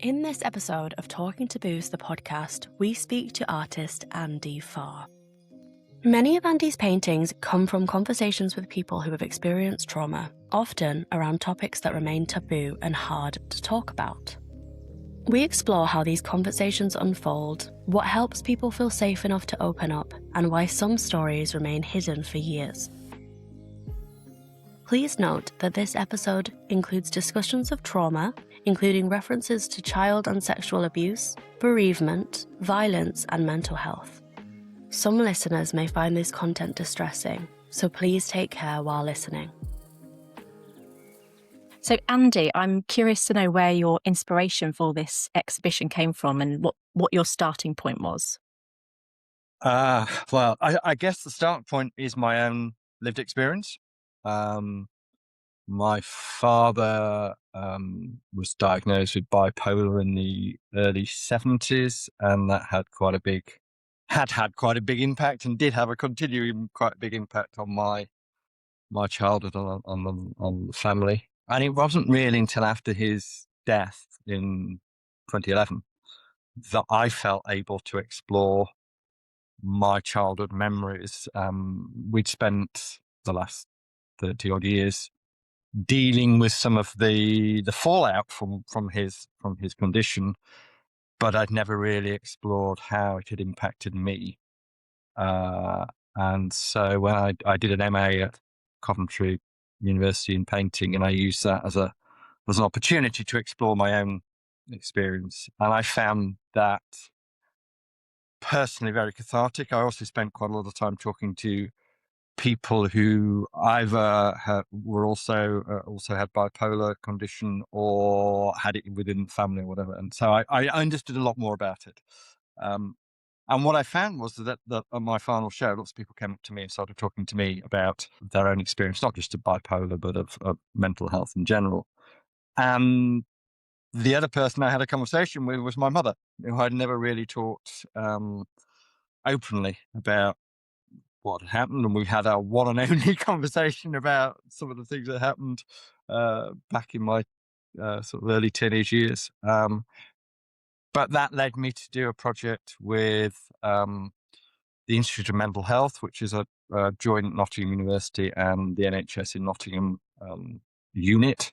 In this episode of Talking Taboos, the podcast, we speak to artist Andy Farr. Many of Andy's paintings come from conversations with people who have experienced trauma, often around topics that remain taboo and hard to talk about. We explore how these conversations unfold, what helps people feel safe enough to open up, and why some stories remain hidden for years. Please note that this episode includes discussions of trauma, including references to child and sexual abuse, bereavement, violence, and mental health. Some listeners may find this content distressing, so please take care while listening. So Andy, I'm curious to know where your inspiration for this exhibition came from and what your starting point was. I guess the start point is my own lived experience. My father was diagnosed with bipolar in the early 70s, and that had had quite a big impact, and did have a continuing quite big impact on my childhood, on the family. And it wasn't really until after his death in 2011 that I felt able to explore my childhood memories. We'd spent the last 30 odd years dealing with some of the fallout from his condition, but I'd never really explored how it had impacted me. And so when I did an MA at Coventry University in painting, and I used that as an opportunity to explore my own experience, and I found that personally very cathartic. I also spent quite a lot of time talking to people who either were also had bipolar condition or had it within the family or whatever, and so I understood a lot more about it. And what I found was that on my final show, lots of people came up to me and started talking to me about their own experience, not just of bipolar, but of mental health in general. And the other person I had a conversation with was my mother, who I'd never really talked openly about what had happened. And we had our one and only conversation about some of the things that happened back in my sort of early teenage years. But that led me to do a project with the Institute of Mental Health, which is a joint Nottingham University and the NHS in Nottingham unit.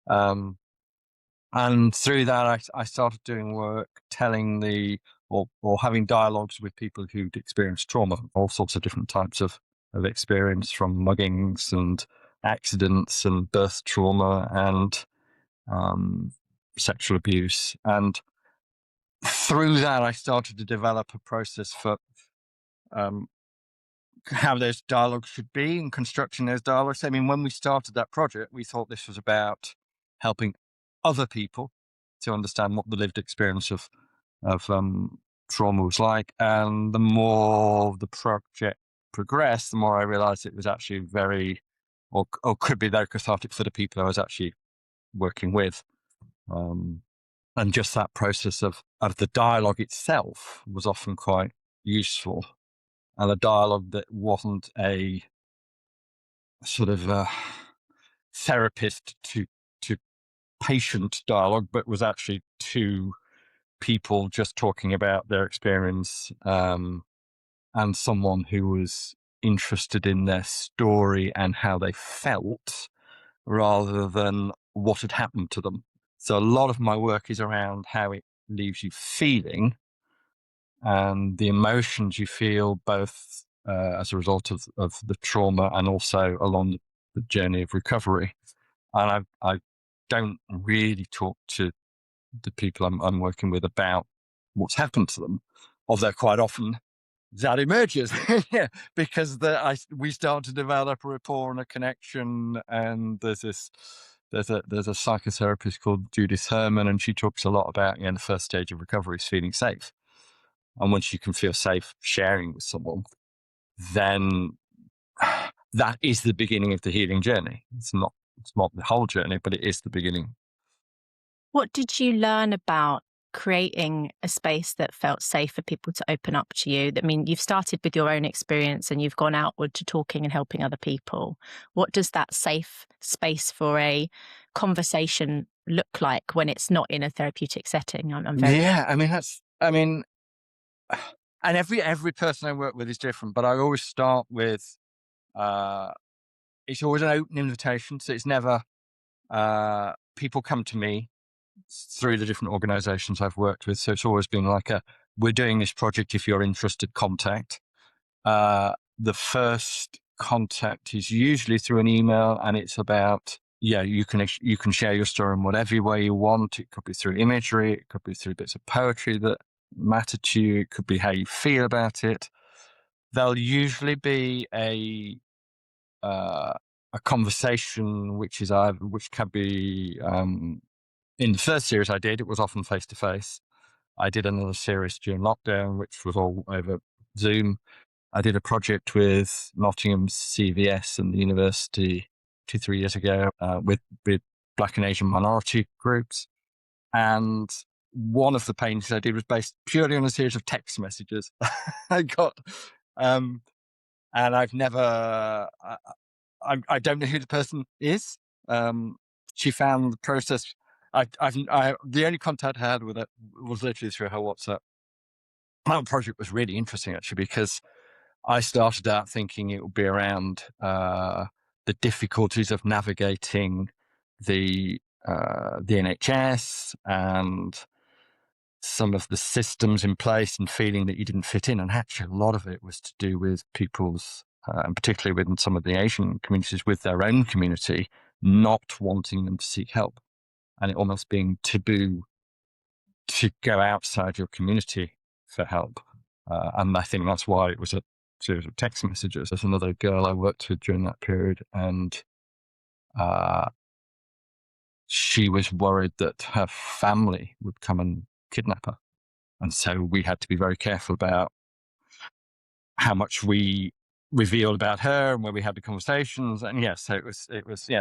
And through that, I started doing work telling or having dialogues with people who'd experienced trauma, all sorts of different types of experience, from muggings and accidents and birth trauma and sexual abuse. And through that, I started to develop a process for how those dialogues should be and constructing those dialogues. I mean, when we started that project, we thought this was about helping other people to understand what the lived experience of trauma was like. And the more the project progressed, the more I realized it was actually very, or could be very cathartic for the people I was actually working with. And just that process of the dialogue itself was often quite useful. And a dialogue that wasn't a sort of therapist to patient dialogue, but was actually two people just talking about their experience, and someone who was interested in their story and how they felt rather than what had happened to them. So a lot of my work is around how it leaves you feeling and the emotions you feel, both as a result of the trauma and also along the journey of recovery. And I don't really talk to the people I'm working with about what's happened to them, although quite often that emerges because we start to develop a rapport and a connection. And there's a psychotherapist called Judith Herman, and she talks a lot about the first stage of recovery is feeling safe. And once you can feel safe sharing with someone, then that is the beginning of the healing journey. It's not the whole journey, but it is the beginning. What did you learn about creating a space that felt safe for people to open up to you? I mean, you've started with your own experience and you've gone outward to talking and helping other people. What does that safe space for a conversation look like when it's not in a therapeutic setting? I'm very and every person I work with is different, but I always start with it's always an open invitation, so it's never people come to me through the different organizations I've worked with, so it's always been like we're doing this project, if you're interested, contact. The first contact is usually through an email, and it's about, you can share your story in whatever way you want. It could be through imagery, it could be through bits of poetry that matter to you, it could be how you feel about it. There'll usually be a conversation which can be in the first series I did, it was often face to face. I did another series during lockdown, which was all over Zoom. I did a project with Nottingham CVS and the university 2-3 years ago with Black and Asian minority groups. And one of the paintings I did was based purely on a series of text messages I got. And I've never, I don't know who the person is. She found the process. The only contact I had with it was literally through her WhatsApp. That project was really interesting, actually, because I started out thinking it would be around the difficulties of navigating the NHS and some of the systems in place and feeling that you didn't fit in. And actually, a lot of it was to do with people's, and particularly within some of the Asian communities, with their own community, not wanting them to seek help, and it almost being taboo to go outside your community for help. And I think that's why it was a series of text messages. There's another girl I worked with during that period, and she was worried that her family would come and kidnap her. And so we had to be very careful about how much we revealed about her and where we had the conversations. And so it was,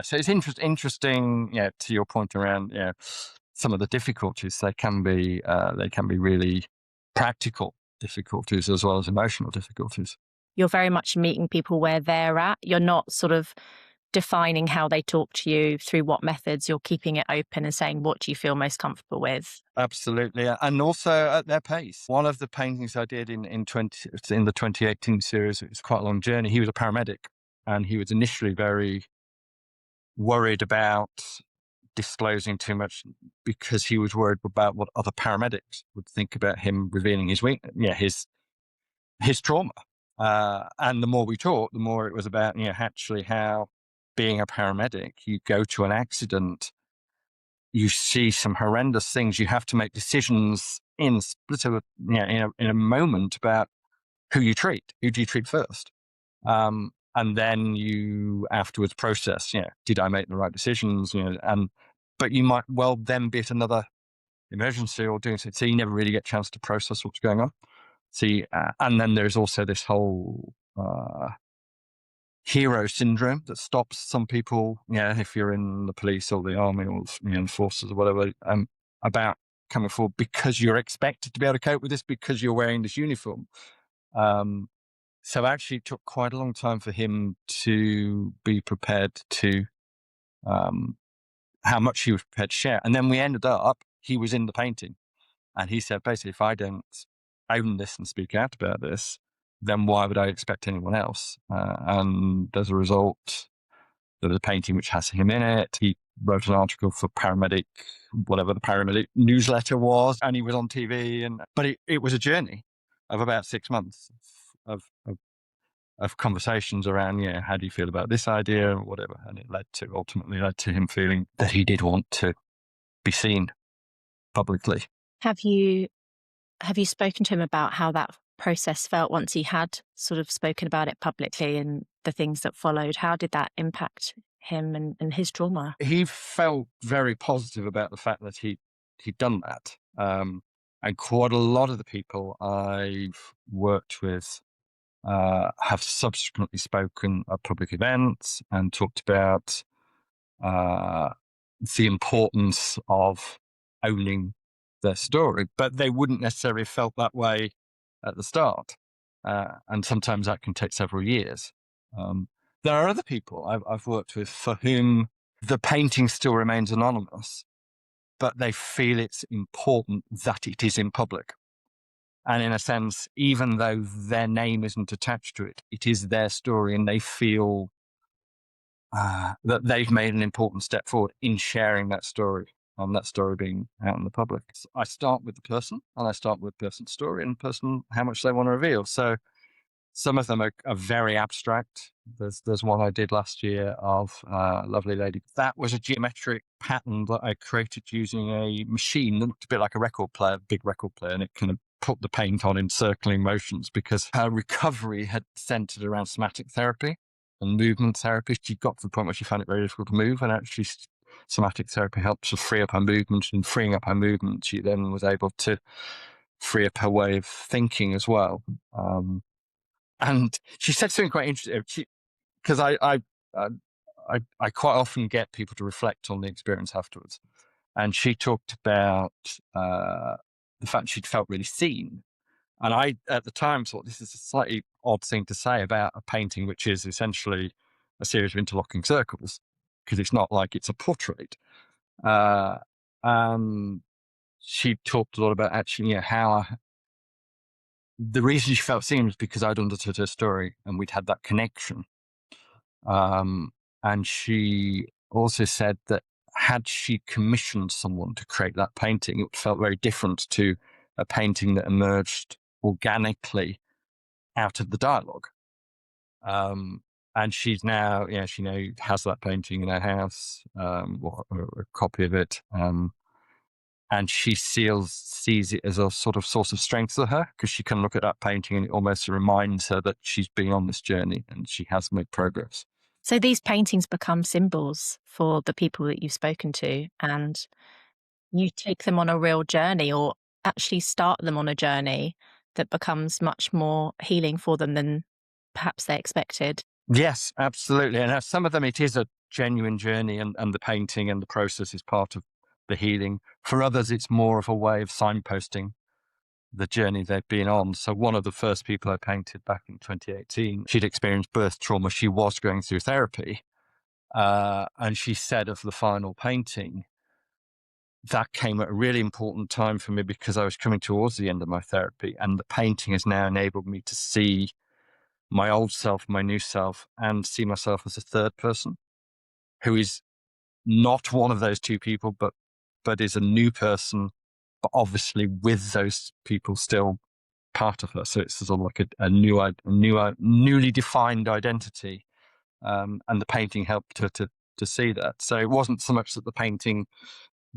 so it's interesting, to your point around, some of the difficulties. They can be really practical difficulties as well as emotional difficulties. You're very much meeting people where they're at. You're not sort of defining how they talk to you through what methods. You're keeping it open and saying, what do you feel most comfortable with? Absolutely. And also at their pace. One of the paintings I did in the 2018 series, it was quite a long journey. He was a paramedic, and he was initially very worried about disclosing too much because he was worried about what other paramedics would think about him revealing his trauma. And the more we talked, the more it was about, actually how being a paramedic, you go to an accident, you see some horrendous things, you have to make decisions in a moment about who do you treat first. And then you afterwards process, did I make the right decisions? But you might well then be at another emergency or doing so you never really get a chance to process what's going on. And then there's also this whole hero syndrome that stops some people, if you're in the police or the army or the forces or whatever, about coming forward because you're expected to be able to cope with this because you're wearing this uniform. So actually it took quite a long time for him to be prepared to, how much he was prepared to share. And then we ended up, he was in the painting, and he said, basically, if I don't own this and speak out about this, then why would I expect anyone else? And as a result, there was a painting which has him in it. He wrote an article for paramedic, whatever the paramedic newsletter was, and he was on TV. But it was a journey of about 6 months of conversations around, how do you feel about this idea or whatever. And it ultimately led to him feeling that he did want to be seen publicly. Have you spoken to him about how that process felt once he had sort of spoken about it publicly and the things that followed? How did that impact him and his trauma? He felt very positive about the fact that he'd done that. And quite a lot of the people I've worked with have subsequently spoken at public events and talked about the importance of owning their story, but they wouldn't necessarily have felt that way at the start. And sometimes that can take several years. There are other people I've worked with for whom the painting still remains anonymous, but they feel it's important that it is in public. And in a sense, even though their name isn't attached to it, it is their story, and they feel that they've made an important step forward in sharing that story, and that story being out in the public. So I start with the person, and I start with the person's story and person, how much they want to reveal. So some of them are very abstract. There's one I did last year of a lovely lady. That was a geometric pattern that I created using a machine that looked a bit like a record player, big record player, and it kind of put the paint on in circling motions because her recovery had centered around somatic therapy and movement therapy. She got to the point where she found it very difficult to move, and actually somatic therapy helps her free up her movement, and freeing up her movement, she then was able to free up her way of thinking as well. And she said something quite interesting, because I quite often get people to reflect on the experience afterwards. And she talked about the fact she'd felt really seen. And I, at the time, thought this is a slightly odd thing to say about a painting, which is essentially a series of interlocking circles, because it's not like it's a portrait. She talked a lot about actually, how the reason she felt seen was because I'd understood her story and we'd had that connection. And she also said that had she commissioned someone to create that painting, it felt very different to a painting that emerged organically out of the dialogue. And she's now, she has that painting in her house, or a copy of it. And she sees it as a sort of source of strength for her, because she can look at that painting and it almost reminds her that she's been on this journey and she has made progress. So these paintings become symbols for the people that you've spoken to, and you take them on a real journey, or actually start them on a journey that becomes much more healing for them than perhaps they expected. Yes, absolutely. And some of them, it is a genuine journey, and the painting and the process is part of the healing. For others, it's more of a way of signposting the journey they've been on. So one of the first people I painted back in 2018, she'd experienced birth trauma. She was going through therapy. And she said of the final painting, that came at a really important time for me because I was coming towards the end of my therapy, and the painting has now enabled me to see my old self, my new self, and see myself as a third person who is not one of those two people, but is a new person, but obviously with those people still part of her. So it's sort of like a newly defined identity. And the painting helped her to see that. So it wasn't so much that the painting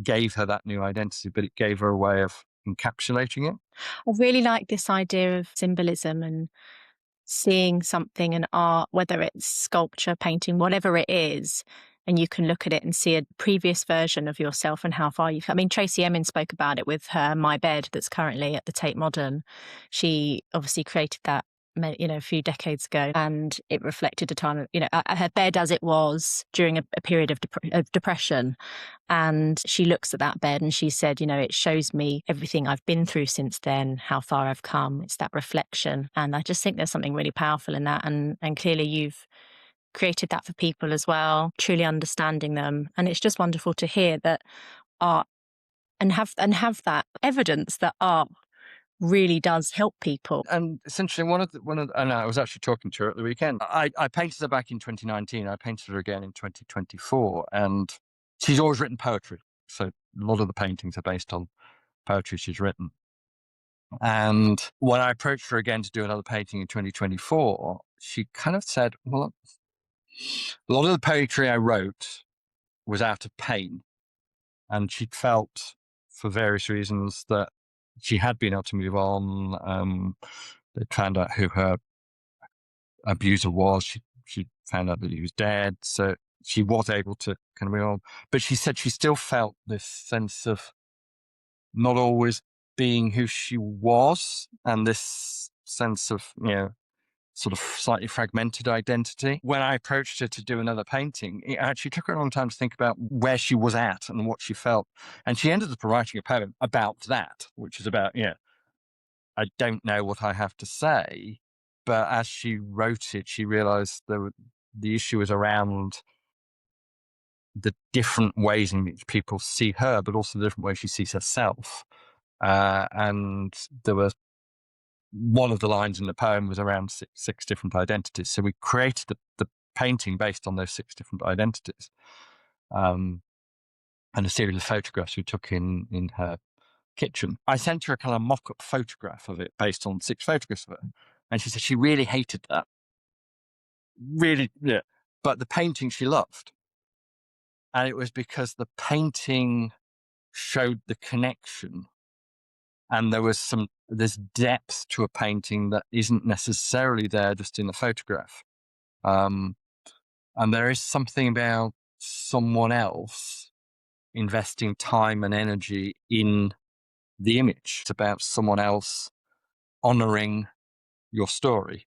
gave her that new identity, but it gave her a way of encapsulating it. I really like this idea of symbolism and seeing something in art, whether it's sculpture, painting, whatever it is, and you can look at it and see a previous version of yourself and how far you've come. I mean, Tracy Emin spoke about it with her My Bed that's currently at the Tate Modern. She obviously created that, a few decades ago, and it reflected a time of, her bed as it was during a period of depression. And she looks at that bed and she said, it shows me everything I've been through since then, how far I've come. It's that reflection. And I just think there's something really powerful in that. And clearly you've created that for people as well, truly understanding them. And it's just wonderful to hear that art and have that evidence that art really does help people. And essentially and I was actually talking to her at the weekend. I painted her back in 2019. I painted her again in 2024, and she's always written poetry. So a lot of the paintings are based on poetry she's written. And when I approached her again to do another painting in 2024, she kind of said, well, a lot of the poetry I wrote was out of pain. And she'd felt, for various reasons, that she had been able to move on. They found out who her abuser was. She found out that he was dead. So she was able to kind of move on. But she said she still felt this sense of not always being who she was, and this sense of, sort of slightly fragmented identity. When I approached her to do another painting, it actually took her a long time to think about where she was at and what she felt. And she ended up writing a poem about that, which is about, I don't know what I have to say. But as she wrote it, she realized the issue was around the different ways in which people see her, but also the different ways she sees herself. And there was one of the lines in the poem was around six different identities. So we created the painting based on those 6 different identities. And a series of photographs we took in her kitchen. I sent her a kind of mock-up photograph of it based on 6 photographs of her. And she said she really hated that. Really, yeah. But the painting she loved. And it was because the painting showed the connection. And there's depth to a painting that isn't necessarily there just in the photograph. And there is something about someone else investing time and energy in the image. It's about someone else honoring your story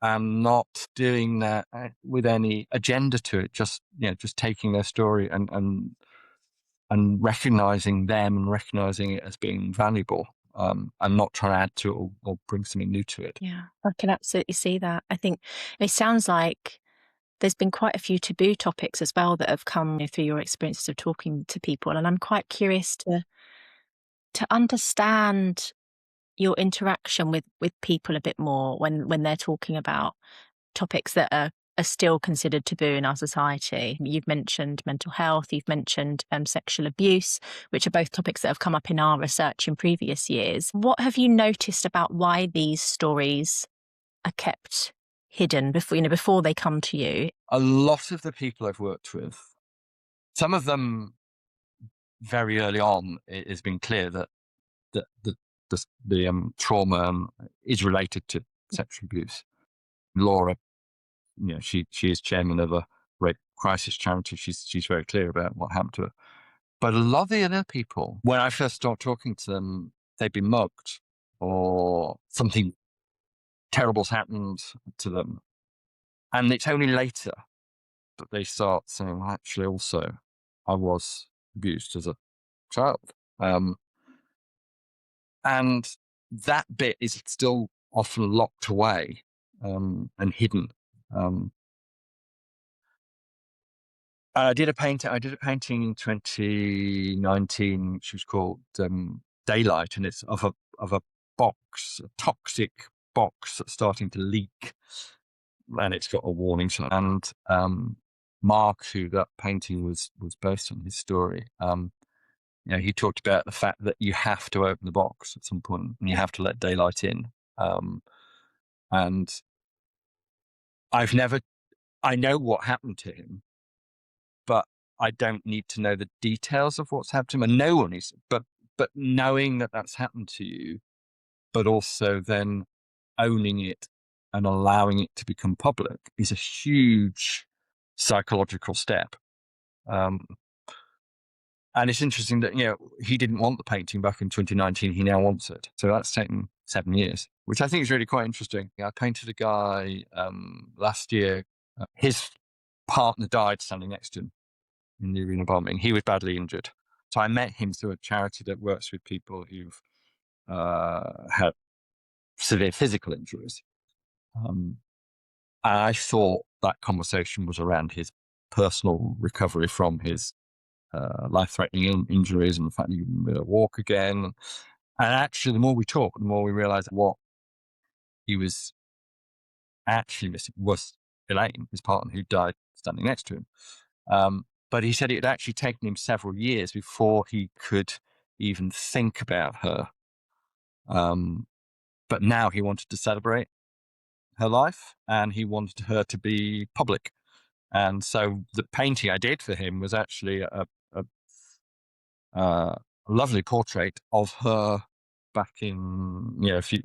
and not doing that with any agenda to it. Just taking their story and recognizing them and recognizing it as being valuable, and not trying to add to it or bring something new to it. Yeah, I can absolutely see that. I think it sounds like there's been quite a few taboo topics as well that have come through your experiences of talking to people. And I'm quite curious to understand your interaction with people a bit more when they're talking about topics that are still considered taboo in our society. You've mentioned mental health, you've mentioned sexual abuse, which are both topics that have come up in our research in previous years. What have you noticed about why these stories are kept hidden before they come to you? A lot of the people I've worked with, some of them very early on, it has been clear that the trauma is related to sexual abuse. Laura, she is chairman of a rape crisis charity. She's very clear about what happened to her. But a lot of the other people, when I first start talking to them, they've been mugged or something terrible's happened to them. And it's only later that they start saying, well, actually, also, I was abused as a child. And that bit is still often locked away and hidden. I did a painting in 2019, which was called Daylight, and it's of a box, a toxic box that's starting to leak, and it's got a warning sign. And Mark, who that painting was based on his story, he talked about the fact that you have to open the box at some point and you have to let daylight in. And I know what happened to him, but I don't need to know the details of what's happened to him. And no one is, but knowing that that's happened to you, but also then owning it and allowing it to become public is a huge psychological step. And it's interesting that, he didn't want the painting back in 2019. He now wants it. So that's taken 7 years, which I think is really quite interesting. I painted a guy last year. His partner died standing next to him in the arena bombing. He was badly injured. So I met him through a charity that works with people who've had severe physical injuries. And I thought that conversation was around his personal recovery from his life-threatening injuries and the fact that he can be able to walk again. And actually, the more we talked, the more we realized what he was actually missing was Elaine, his partner, who died standing next to him. But he said it had actually taken him several years before he could even think about her. But now he wanted to celebrate her life and he wanted her to be public. And so the painting I did for him was actually a lovely portrait of her back in a few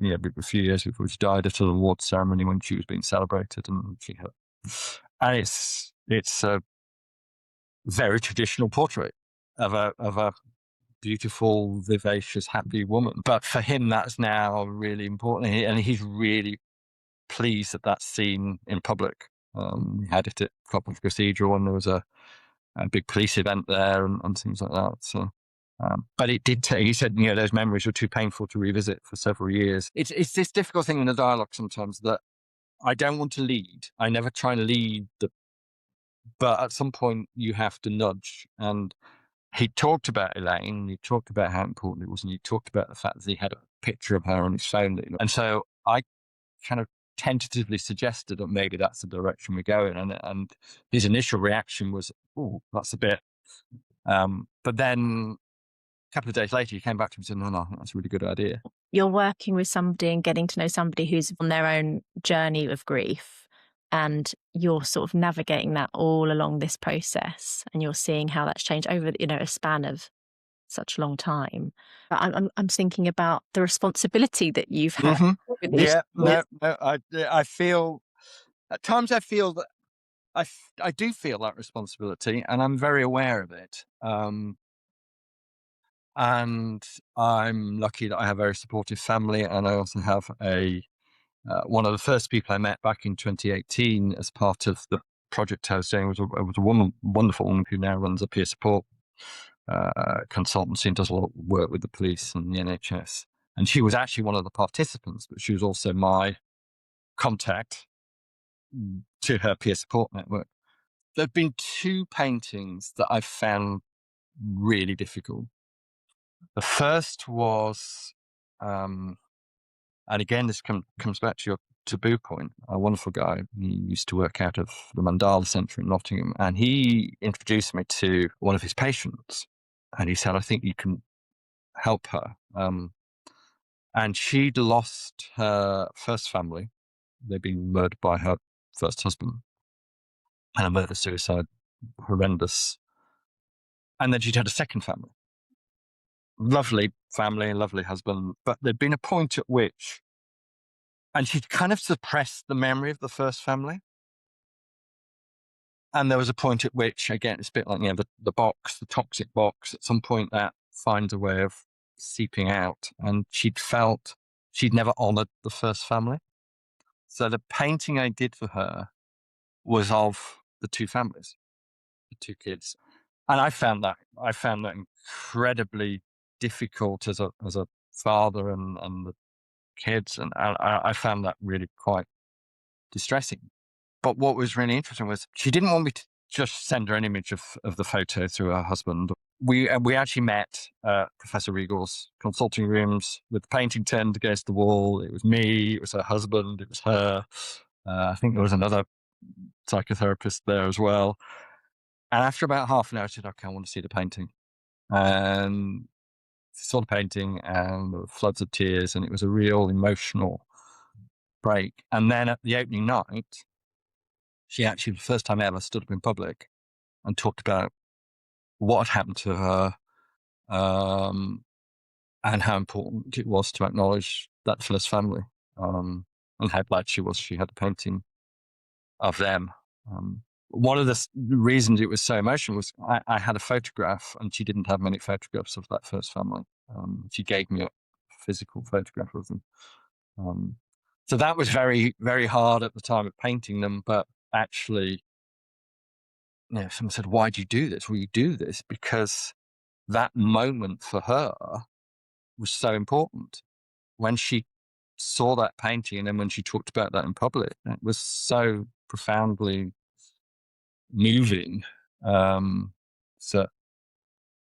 years before she died, at an awards ceremony when she was being celebrated, and it's a very traditional portrait of a beautiful, vivacious, happy woman. But for him, that's now really important, and he's really pleased that that's seen in public. We had it at Copland Cathedral, and there was a big police event there and things like that. So, but it did take, he said, those memories were too painful to revisit for several years. It's this difficult thing in the dialogue sometimes that I don't want to lead. I never try and lead But at some point you have to nudge. And he talked about Elaine, he talked about how important it was, and he talked about the fact that he had a picture of her on his phone. And so I kind of tentatively suggested that maybe that's the direction we're going. And his initial reaction was, oh, that's a bit. But then a couple of days later, he came back to me and said, no, I think that's a really good idea. You're working with somebody and getting to know somebody who's on their own journey of grief, and you're sort of navigating that all along this process, and you're seeing how that's changed over, a span of such a long time. I'm thinking about the responsibility that you've had. Mm-hmm. Yeah, no, I feel at times I feel that I do feel that responsibility, and I'm very aware of it. And I'm lucky that I have a very supportive family, and I also have one of the first people I met back in 2018 as part of the project I was doing was a woman, wonderful woman who now runs a peer support consultancy and does a lot of work with the police and the NHS. And she was actually one of the participants, but she was also my contact to her peer support network. There have been two paintings that I've found really difficult. The first was, and again, this comes back to your taboo point, a wonderful guy. He used to work out of the Mandala Centre in Nottingham, and he introduced me to one of his patients. And he said, I think you can help her. And she'd lost her first family. They'd been murdered by her first husband. And a murder-suicide, horrendous. And then she'd had a second family. Lovely family, lovely husband. But there'd been a point at which, and she'd kind of suppressed the memory of the first family. And there was a point at which, again, it's a bit like, the box, the toxic box, at some point that finds a way of seeping out. And she'd felt she'd never honored the first family. So the painting I did for her was of the two families, the two kids. And I found that incredibly difficult as a father and the kids. And I found that really quite distressing. But what was really interesting was she didn't want me to just send her an image of the photo through her husband. We actually met Professor Regal's consulting rooms with the painting turned against the wall. It was me, it was her husband, it was her. I think there was another psychotherapist there as well. And after about half an hour, I said, okay, I want to see the painting. And saw the painting and there were floods of tears, and it was a real emotional break. And then at the opening night, she actually, the first time ever, stood up in public and talked about what had happened to her, and how important it was to acknowledge that first family, and how glad she was she had a painting of them. One of the reasons it was so emotional was I had a photograph, and she didn't have many photographs of that first family. She gave me a physical photograph of them. So that was very, very hard at the time of painting them, but actually, someone said, why do you do this? Well, you do this because that moment for her was so important. When she saw that painting, and then when she talked about that in public, it was so profoundly moving. So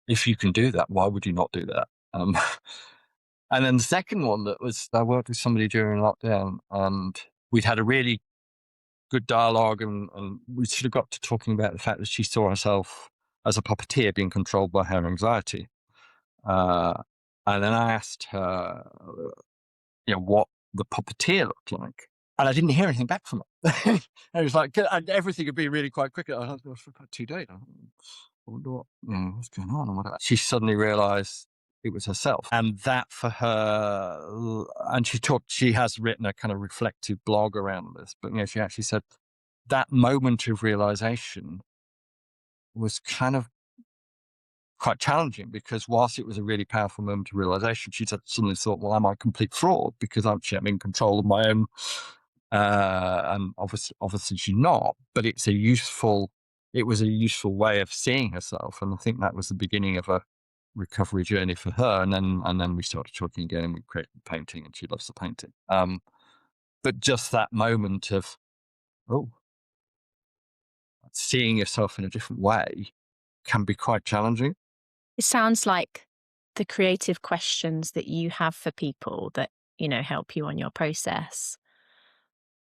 if you can do that, why would you not do that? And then the second one I worked with somebody during lockdown, and we'd had a really good dialogue, and we sort of got to talking about the fact that she saw herself as a puppeteer being controlled by her anxiety. And then I asked her, what the puppeteer looked like. And I didn't hear anything back from her. And it was like, and everything had been really quite quick. I was for about 2 days. I wonder what's going on and whatever. She suddenly realized it was herself. And that for her, and she has written a kind of reflective blog around this, but she actually said that moment of realization was kind of quite challenging, because whilst it was a really powerful moment of realization, she suddenly thought, well, am I a complete fraud because I'm in control of my own? And obviously she's not, but it was a useful way of seeing herself. And I think that was the beginning of a recovery journey for her. And then we started talking again, and we created the painting, and she loves the painting. But just that moment of, oh, seeing yourself in a different way can be quite challenging. It sounds like the creative questions that you have for people that, help you on your process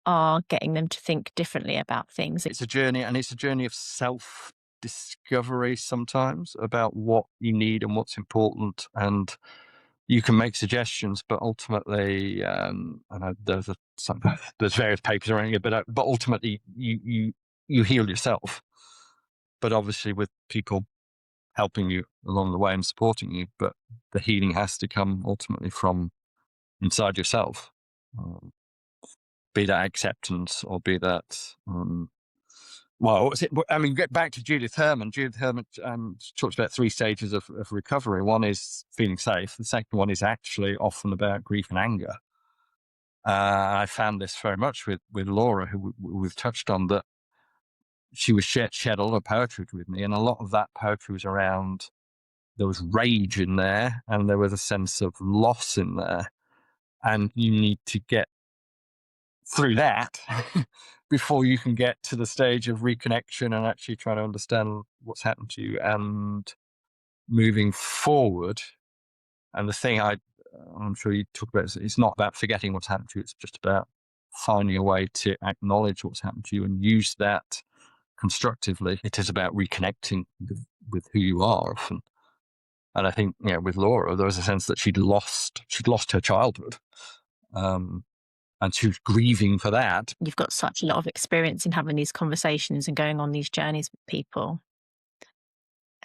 are getting them to think differently about things. It's a journey, and it's a journey of self-discovery sometimes about what you need and what's important. And you can make suggestions, but ultimately, I know there's various papers around it, but ultimately you heal yourself. But obviously, with people helping you along the way and supporting you, but the healing has to come ultimately from inside yourself. Be that acceptance, or be that, get back to Judith Herman. Judith Herman talks about 3 stages of recovery. One is feeling safe. The second one is actually often about grief and anger. I found this very much with Laura, who we've touched on, that she was shared a lot of poetry with me, and a lot of that poetry was around, there was rage in there, and there was a sense of loss in there, and you need to get through that before you can get to the stage of reconnection and actually trying to understand what's happened to you and moving forward. And the thing I'm sure you talk about, it's not about forgetting what's happened to you. It's just about finding a way to acknowledge what's happened to you and use that constructively. It is about reconnecting with who you are often. And I think, with Laura, there was a sense that she'd lost her childhood. And she was grieving for that. You've got such a lot of experience in having these conversations and going on these journeys with people.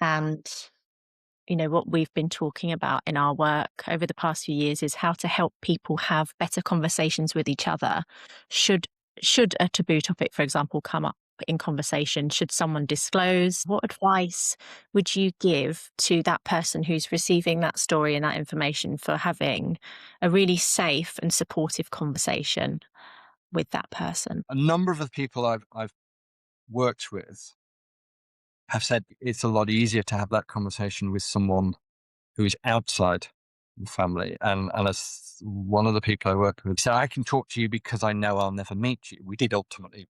And, what we've been talking about in our work over the past few years is how to help people have better conversations with each other. Should a taboo topic, for example, come up in conversation, should someone disclose? What advice would you give to that person who's receiving that story and that information for having a really safe and supportive conversation with that person? A number of the people I've worked with have said it's a lot easier to have that conversation with someone who is outside the family. And as one of the people I work with said, I can talk to you because I know I'll never meet you. We did ultimately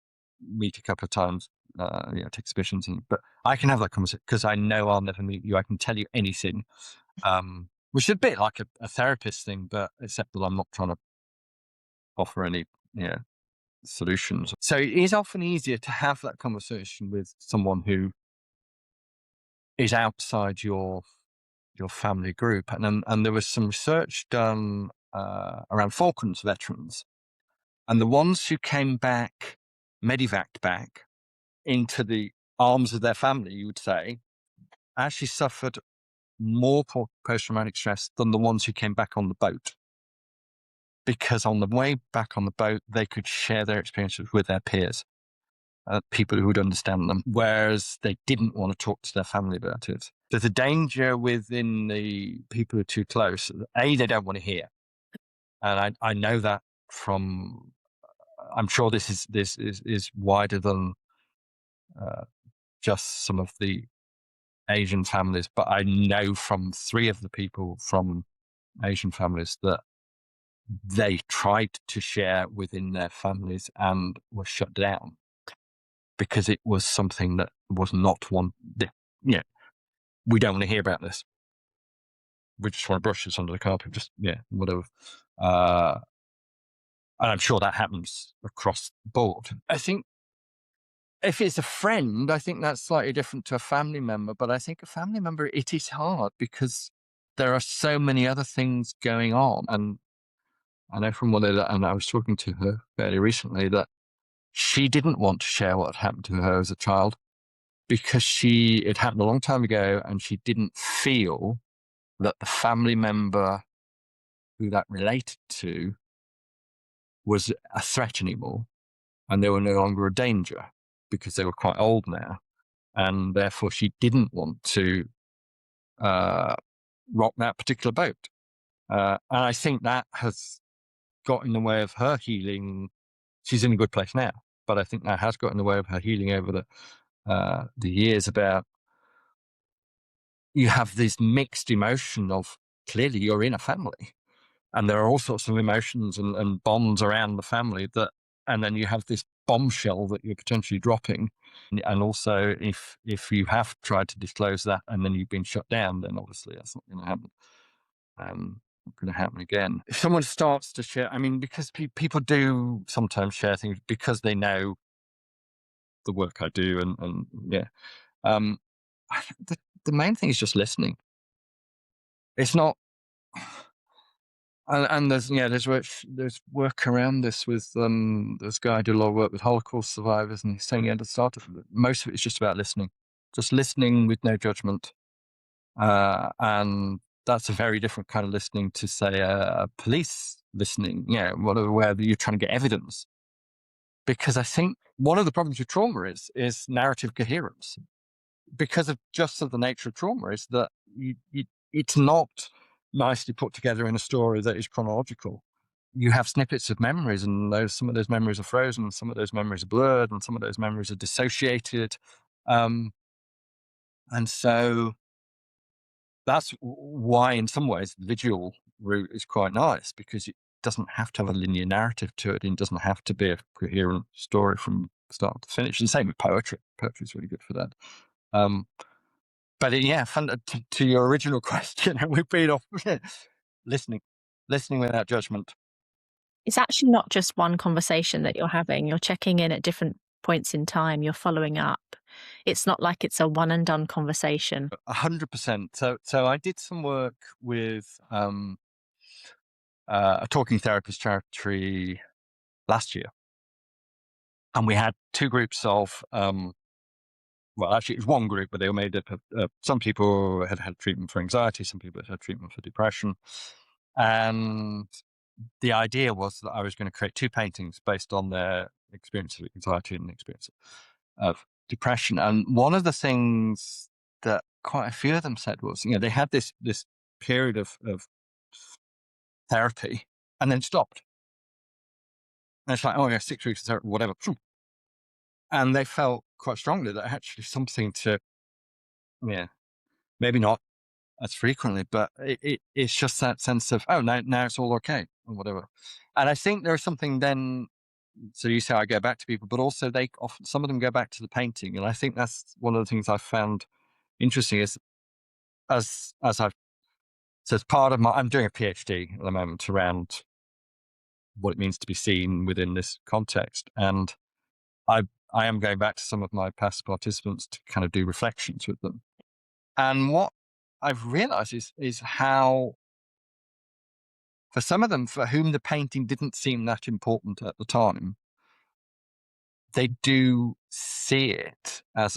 meet a couple of times, to exhibitions, but I can have that conversation because I know I'll never meet you. I can tell you anything, which is a bit like a therapist thing, but except that I'm not trying to offer any, solutions. So it is often easier to have that conversation with someone who is outside your family group. And there was some research done around Falklands veterans, and the ones who came back, medevaced back into the arms of their family, you would say, actually suffered more post-traumatic stress than the ones who came back on the boat. Because on the way back on the boat, they could share their experiences with their peers, people who would understand them, whereas they didn't want to talk to their family about it. There's a danger within the people who are too close. A, they don't want to hear. And I know that from, I'm sure this is wider than just some of the Asian families, but I know from 3 of the people from Asian families that they tried to share within their families and were shut down because it was something that was not one. We don't want to hear about this. We just want to brush this under the carpet, whatever. And I'm sure that happens across the board. I think if it's a friend, I think that's slightly different to a family member. But I think a family member, it is hard because there are so many other things going on. And I know from and I was talking to her fairly recently, that she didn't want to share what had happened to her as a child because it happened a long time ago, and she didn't feel that the family member who that related to was a threat anymore, and they were no longer a danger because they were quite old now. And therefore she didn't want to rock that particular boat. And I think that has got in the way of her healing. She's in a good place now, but I think that has got in the way of her healing over the years. About, you have this mixed emotion of, clearly you're in a family, and there are all sorts of emotions and bonds around the family and then you have this bombshell that you're potentially dropping. And also, if you have tried to disclose that and then you've been shut down, then obviously that's not going to happen. Not going to happen again. If someone starts to share, I mean, because people do sometimes share things because they know the work I do, and yeah. The main thing is just listening. It's not, and there's work around this with this guy I do a lot of work with Holocaust survivors, and he's saying at the start of it, most of it is just about listening, just listening with no judgment, and that's a very different kind of listening to, say, a police listening, where you're trying to get evidence. Because I think one of the problems with trauma is narrative coherence. Because of the nature of trauma is that it's not nicely put together in a story that is chronological. You have snippets of memories, and some of those memories are frozen, some of those memories are blurred, and some of those memories are dissociated. And so that's why, in some ways, the visual route is quite nice, because it doesn't have to have a linear narrative to it, and it doesn't have to be a coherent story from start to finish. And same with poetry. Poetry is really good for that. But to your original question, we've been off listening without judgment. It's actually not just one conversation that you're having. You're checking in at different points in time. You're following up. It's not like it's a one and done conversation. 100%. So I did some work with a talking therapist charity last year, and we had two groups of well, actually, it was one group, but they were made up of some people had had treatment for anxiety, some people had had treatment for depression. And the idea was that I was going to create two paintings based on their experience of anxiety and experience of depression. And one of the things that quite a few of them said was, they had this period of therapy and then stopped. And it's like, oh yeah, 6 weeks of therapy, whatever. And they felt quite strongly that actually something to, maybe not as frequently, but it's just that sense of, oh, now it's all okay, or whatever. And I think there's something then, so you say I go back to people, but also some of them go back to the painting. And I think that's one of the things I've found interesting is, as part of I'm doing a PhD at the moment around what it means to be seen within this context. And I am going back to some of my past participants to kind of do reflections with them. And what I've realized is how, for some of them, for whom the painting didn't seem that important at the time, they do see it as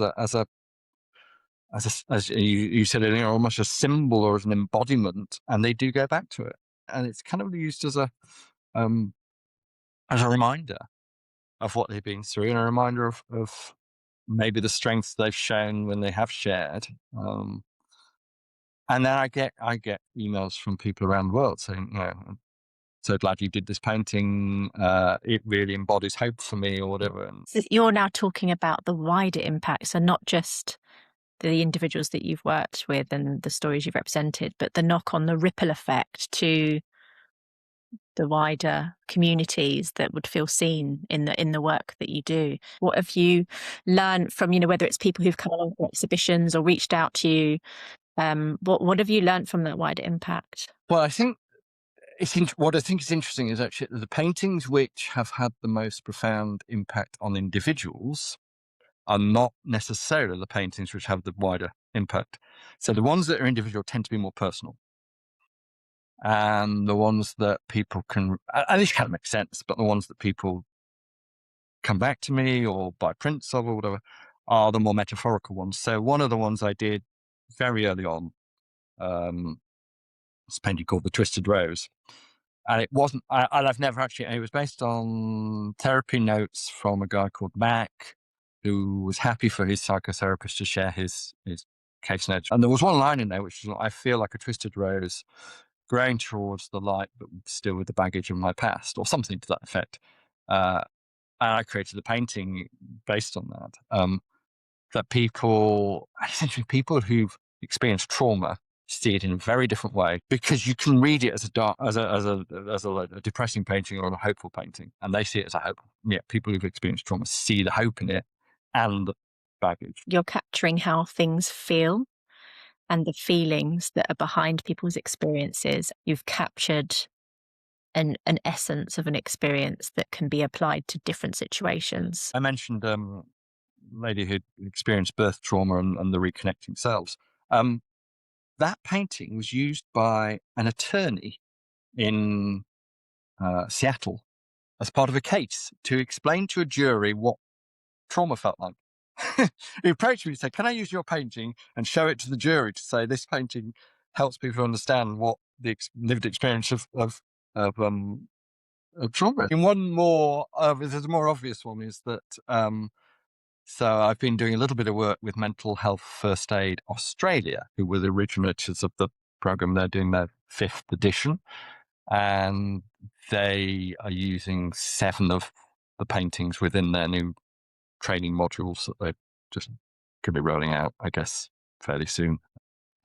you said earlier, almost a symbol or as an embodiment, and they do go back to it. And it's kind of used as a reminder of what they've been through, and a reminder of maybe the strengths they've shown when they have shared. And then I get emails from people around the world saying, I'm so glad you did this painting. It really embodies hope for me, or whatever. And So you're now talking about the wider impact, so not just the individuals that you've worked with and the stories you've represented, but the knock on, the ripple effect to the wider communities that would feel seen in the work that you do. What have you learned from, whether it's people who've come along to exhibitions or reached out to you? What have you learned from that wider impact? Well, I think what I think is interesting is actually the paintings which have had the most profound impact on individuals are not necessarily the paintings which have the wider impact. So the ones that are individual tend to be more personal. And the ones that people can, and this kind of makes sense, but the ones that people come back to me or buy prints of or whatever are the more metaphorical ones. So one of the ones I did very early on, it's a painting called The Twisted Rose. And it wasn't, I've never actually, it was based on therapy notes from a guy called Mac, who was happy for his psychotherapist to share his case notes. And there was one line in there, which was, I feel like a twisted rose growing towards the light, but still with the baggage of my past, or something to that effect. And I created the painting based on that. That essentially people who've experienced trauma see it in a very different way, because you can read it as a depressing painting or a hopeful painting, and they see it as a hope. Yeah, people who've experienced trauma see the hope in it and baggage. You're capturing how things feel and the feelings that are behind people's experiences. You've captured an essence of an experience that can be applied to different situations. I mentioned lady who experienced birth trauma and the reconnecting selves. That painting was used by an attorney in Seattle as part of a case to explain to a jury what trauma felt like. He approached me and said, "Can I use your painting and show it to the jury to say this painting helps people understand what the lived experience of trauma?" And one more, there's a more obvious one, is that so I've been doing a little bit of work with Mental Health First Aid Australia, who were the originators of the program. They're doing their 5th edition, and they are using 7 of the paintings within their new training modules that they just could be rolling out, I guess, fairly soon.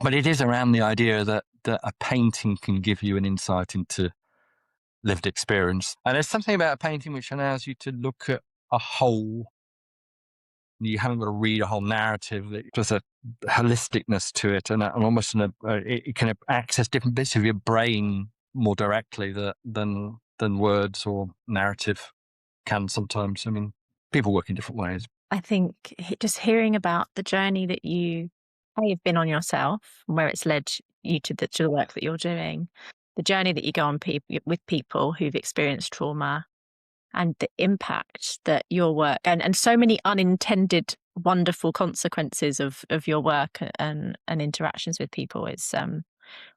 But it is around the idea that a painting can give you an insight into lived experience. And there's something about a painting which allows you to look at a whole. You haven't got to read a whole narrative. There's a holisticness to it, and almost it can access different bits of your brain more directly than words or narrative can sometimes. I mean, people work in different ways. I think just hearing about the journey that you've been on yourself and where it's led you to the work that you're doing, the journey that you go on with people who've experienced trauma, and the impact that your work and so many unintended wonderful consequences of your work and interactions with people is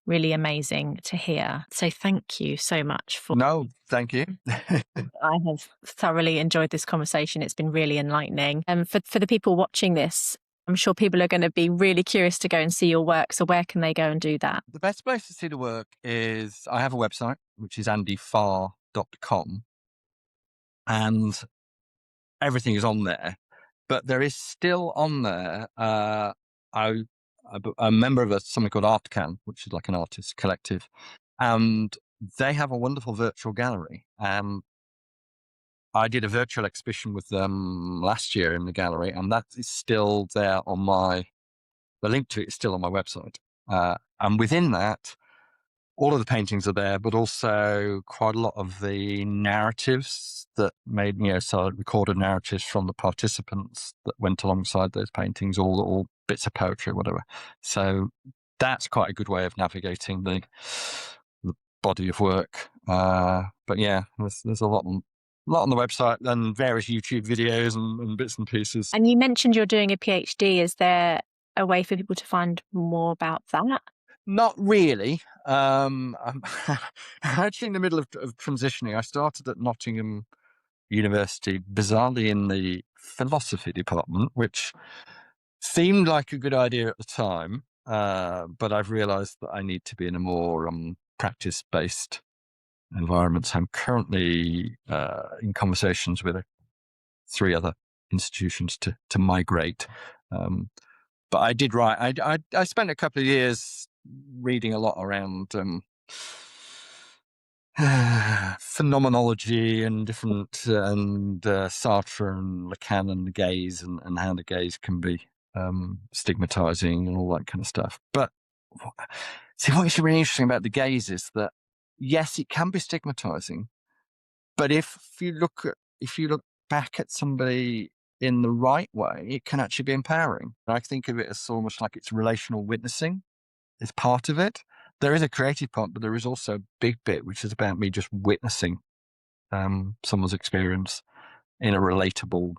really amazing to hear. So thank you so much for... No, thank you. I have thoroughly enjoyed this conversation. It's been really enlightening. And for the people watching this, I'm sure people are going to be really curious to go and see your work. So where can they go and do that? The best place to see the work is, I have a website, which is andyfarr.com. And everything is on there, but there is still on there. I'm a member of something called ArtCan, which is like an artist collective, and they have a wonderful virtual gallery. I did a virtual exhibition with them last year in the gallery, and that is still there on the link to it is still on my website. And within that, all of the paintings are there, but also quite a lot of the narratives that made, so recorded narratives from the participants that went alongside those paintings, all bits of poetry or whatever. So that's quite a good way of navigating the body of work. But yeah, there's a lot on the website and various YouTube videos and bits and pieces. And you mentioned you're doing a PhD. Is there a way for people to find more about that? Not really. I'm actually in the middle of transitioning. I started at Nottingham University, bizarrely in the philosophy department, which seemed like a good idea at the time. But I've realized that I need to be in a more practice-based environment. So I'm currently in conversations with 3 other institutions to migrate. But I did write. I spent a couple of years reading a lot around phenomenology and different and Sartre and Lacan and the gaze and how the gaze can be stigmatizing and all that kind of stuff. But see, what's really interesting about the gaze is that yes, it can be stigmatizing, but if you look back at somebody in the right way, it can actually be empowering. I think of it as almost like it's relational witnessing. It's part of it. There is a creative part, but there is also a big bit which is about me just witnessing someone's experience in a relatable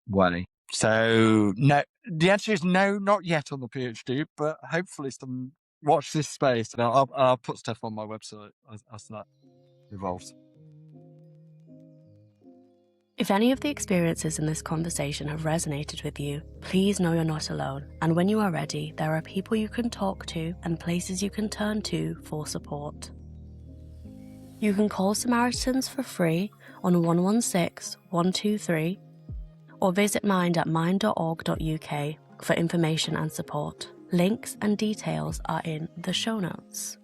way. So no, the answer is no, not yet on the PhD, but hopefully watch this space, and I'll put stuff on my website as that evolves. If any of the experiences in this conversation have resonated with you, please know you're not alone. And when you are ready, there are people you can talk to and places you can turn to for support. You can call Samaritans for free on 116 123 or visit Mind at mind.org.uk for information and support. Links and details are in the show notes.